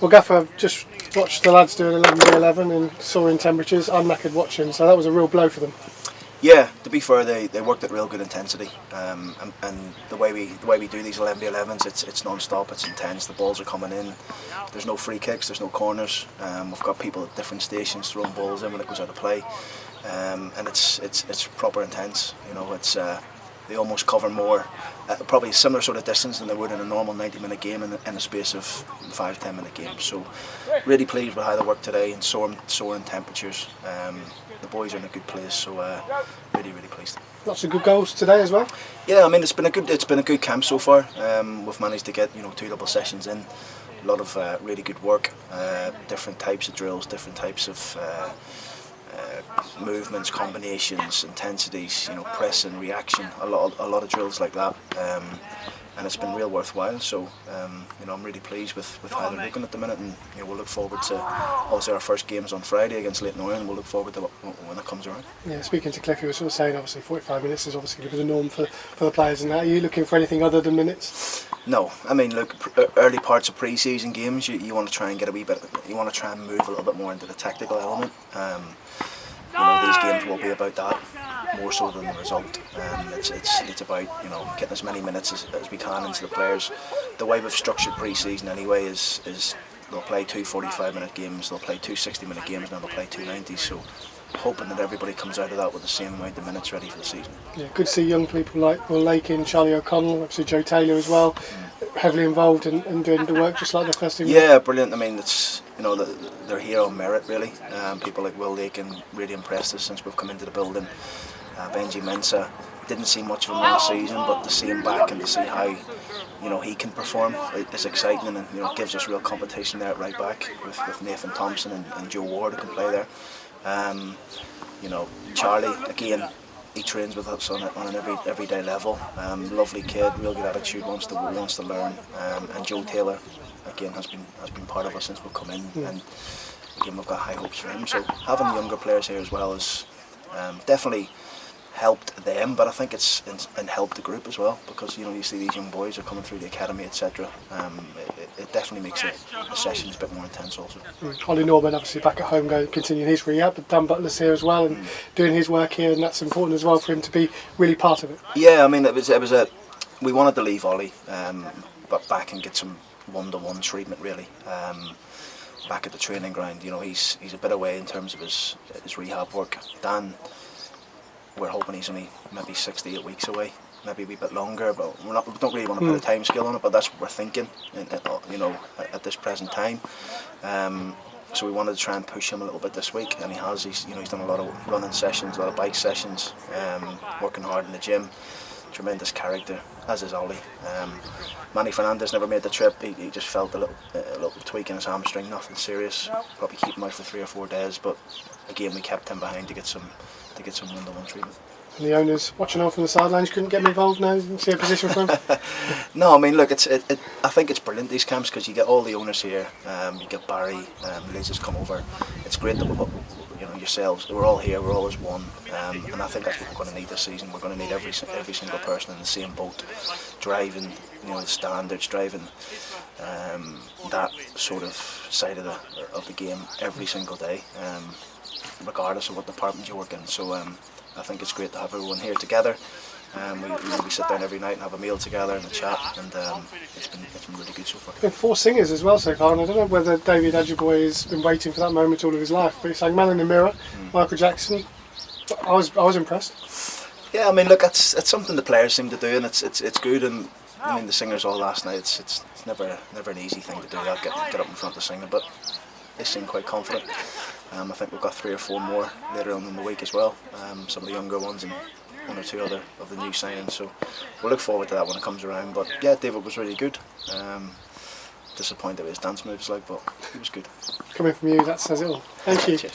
Well, Gaffer, I've just watched the lads do an 11v11 in soaring temperatures. I'm knackered watching, so that was a real blow for them. Yeah, to be fair, they worked at real good intensity, and the way we do these 11v11s, it's non-stop, it's intense. The balls are coming in. There's no free kicks, there's no corners. We've got people at different stations throwing balls in when it goes out of play, and it's proper intense. You know, they almost cover more, probably a similar sort of distance than they would in a normal 90-minute game in the space of 5-10 minute games. So really pleased with how they worked today in soaring temperatures. The boys are in a good place, so really pleased. Lots of good goals today as well. Yeah, I mean it's been a good camp so far. We've managed to get 2 double sessions in, a lot of really good work, different types of drills, different types of movements, combinations, intensities, pressing, reaction, a lot of drills like that, and it's been real worthwhile. So I'm really pleased with how they're looking at the minute, and we'll look forward to also our first games on Friday against Leighton Orient, and we'll look forward to when it comes around. Yeah, speaking to Cliff, you were sort of saying obviously 45 minutes is obviously going to be the norm for the players, and that. Are you looking for anything other than minutes? No, I mean look, early parts of pre-season games, you want to try and get a wee bit, you want to try and move a little bit more into the tactical element. These games will be about that more so than the result. It's about getting as many minutes as we can into the players. The way we've structured pre-season anyway is they'll play 2 45-minute games, they'll play 2 60-minute games, and then they'll play 2 90s. So hoping that everybody comes out of that with the same amount of minutes ready for the season. Yeah, good to see young people like Will Lakin, Charlie O'Connell, obviously Joe Taylor as well, heavily involved in doing the work just like the first team. Yeah, brilliant. I mean, it's they're here on merit really. People like Will Lakin really impressed us since we've come into the building. Benji Mensah, didn't see much of him last season, but to see him back and to see how he can perform is exciting, and it gives us real competition there at right back with Nathan Thompson and Joe Ward who can play there. Charlie, again, he trains with us on an everyday level. Lovely kid, real good attitude, wants to learn. And Joe Taylor, again, has been part of us since we've come in, and again we've got high hopes for him. So having younger players here as well has definitely helped them, but I think it's helped the group as well, because you see these young boys are coming through the academy, etc. It definitely makes the sessions a bit more intense also. Ollie Norman obviously back at home continuing his rehab, but Dan Butler's here as well and doing his work here, and that's important as well for him to be really part of it. Yeah, I mean we wanted to leave Ollie but back and get some one-to-one treatment really. Back at the training ground, he's a bit away in terms of his rehab work. Dan, we're hoping he's only maybe 6 to 8 weeks away, maybe a wee bit longer, but we don't really want to put a time scale on it, but that's what we're thinking, at this present time. So we wanted to try and push him a little bit this week, and he has. He's done a lot of running sessions, a lot of bike sessions, working hard in the gym. Tremendous character, as is Ollie. Manny Fernandez never made the trip. He just felt a little tweak in his hamstring, nothing serious. Probably keep him out for 3 or 4 days, but again we kept him behind to get some one-to-one treatment. And the owners watching on from the sidelines couldn't get involved now and see a position for him? No, I mean look, I think it's brilliant, these camps, because you get all the owners here. You get Barry, Liz has come over. It's great that yourselves, we're all here, we're all as one, and I think that's what we're going to need this season. We're going to need every single person in the same boat, driving the standards, driving that sort of side of the game every single day, regardless of what department you work in. So I think it's great to have everyone here together. We sit down every night and have a meal together and a chat, and it's been really good so far. Been 4 singers as well so far, and I don't know whether David Adjuboy has been waiting for that moment all of his life, but he sang Man in the Mirror, Michael Jackson. I was impressed. Yeah, I mean look, it's something the players seem to do, and it's good. And I mean the singers all last night. It's never an easy thing to do. That get up in front of singing, but they seem quite confident. I think we've got 3 or 4 more later on in the week as well. Some of the younger ones and 1 or 2 other of the new signings. So we'll look forward to that when it comes around. But yeah, David was really good. Disappointed with his dance moves, but he was good. Coming from you, that says it all. Thank you. Cheers.